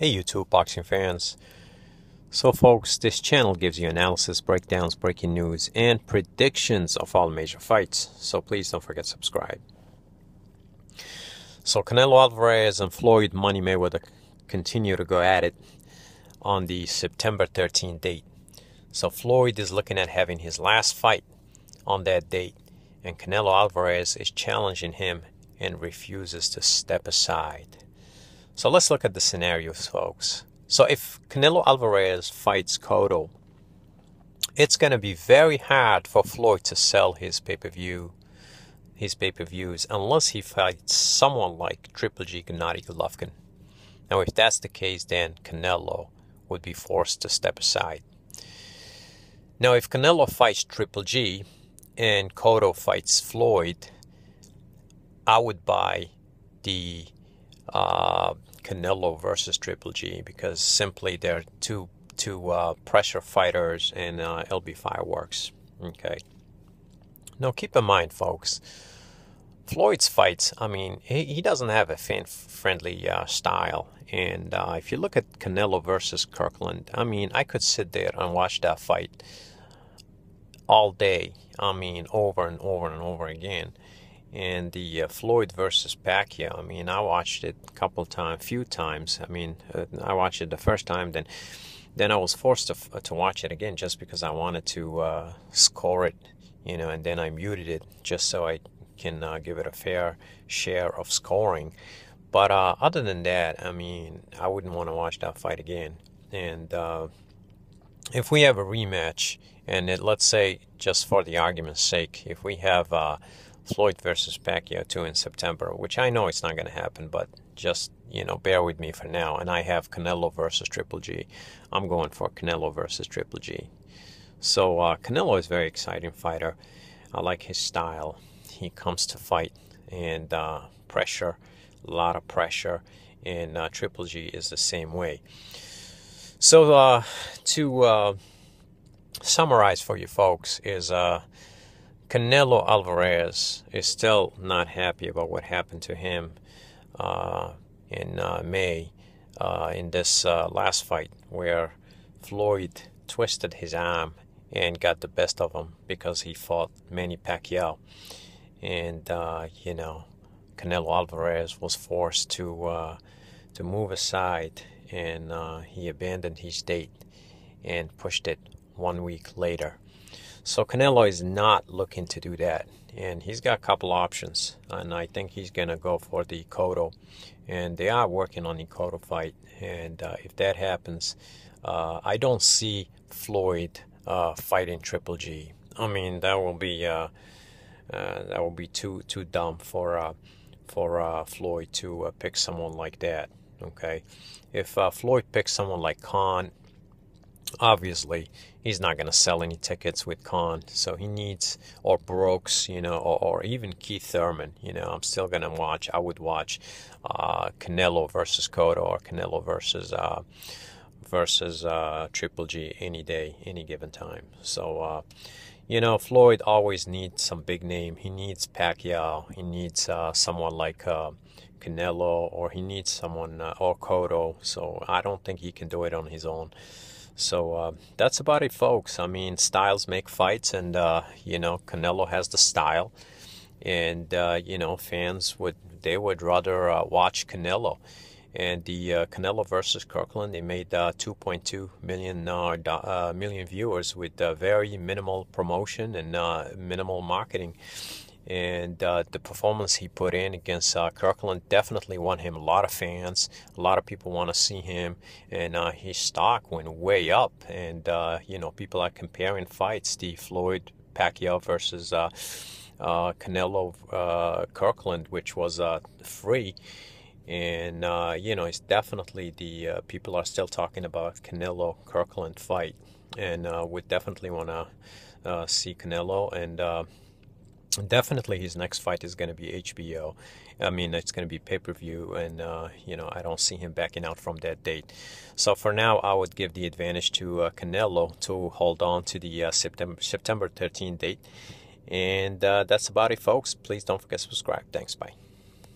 Hey YouTube boxing fans. So folks, this channel gives you analysis, breakdowns, breaking news, and predictions of all major fights. So please don't forget to subscribe. So Canelo Alvarez and Floyd Money Mayweather continue to go at it on the September 13th date. So Floyd is looking at having his last fight on that date, and Canelo Alvarez is challenging him and refuses to step aside. So let's look at the scenarios, folks. So if Canelo Alvarez fights Cotto, it's going to be very hard for Floyd to sell his pay-per-views unless he fights someone like Triple G Gennady Golovkin. Now, if that's the case, then Canelo would be forced to step aside. Now, if Canelo fights Triple G and Cotto fights Floyd, I would buy the Canelo versus Triple G, because simply they're two pressure fighters, and it'll be fireworks. Okay. Now keep in mind, folks, Floyd's fights, I mean, he doesn't have a fan-friendly style. And if you look at Canelo versus Kirkland, I mean, I could sit there and watch that fight all day. I mean, over and over and over again. And the Floyd versus Pacquiao, I mean, I watched it a few times. I mean, I watched it the first time, then I was forced to watch it again just because I wanted to score it, and then I muted it just so I can give it a fair share of scoring. But other than that, I mean, I wouldn't want to watch that fight again. And if we have a rematch, and let's say, just for the argument's sake, if we have Floyd versus Pacquiao 2 in September, which I know it's not going to happen, but just, bear with me for now. And I have Canelo versus Triple G. I'm going for Canelo versus Triple G. So Canelo is a very exciting fighter. I like his style. He comes to fight and pressure, a lot of pressure. And Triple G is the same way. So to summarize for you folks is Canelo Alvarez is still not happy about what happened to him in May in this last fight, where Floyd twisted his arm and got the best of him because he fought Manny Pacquiao. And, Canelo Alvarez was forced to move aside, and he abandoned his date and pushed it 1 week later. So Canelo is not looking to do that, and he's got a couple options, and I think he's going to go for the Cotto, and they are working on the Cotto fight. And if that happens, I don't see Floyd fighting Triple G. I mean, that will be too dumb for Floyd to pick someone like that. Okay, if Floyd picks someone like Khan, obviously he's not going to sell any tickets with Khan, so he needs, or Brooks, or even Keith Thurman. I'm still going to watch. I would watch Canelo versus Cotto, or Canelo versus Triple G any day, any given time. So Floyd always needs some big name. He needs Pacquiao. He needs someone like Canelo, or he needs someone or Cotto. So I don't think he can do it on his own. So that's about it, folks. I mean, styles make fights, and Canelo has the style, and fans would rather watch Canelo. And the Canelo versus Kirkland, they made 2.2 million viewers with very minimal promotion and minimal marketing. And the performance he put in against Kirkland definitely won him a lot of fans. A lot of people want to see him, and his stock went way up. And people are comparing fights: the Floyd Pacquiao versus Canelo Kirkland, which was free. And it's definitely the people are still talking about Canelo Kirkland fight, and would definitely want to see Canelo. And definitely his next fight is going to be HBO. I mean, it's going to be pay-per-view, and I don't see him backing out from that date. So for now, I would give the advantage to Canelo to hold on to the September 13th date. And that's about it, folks. Please don't forget to subscribe. Thanks. Bye.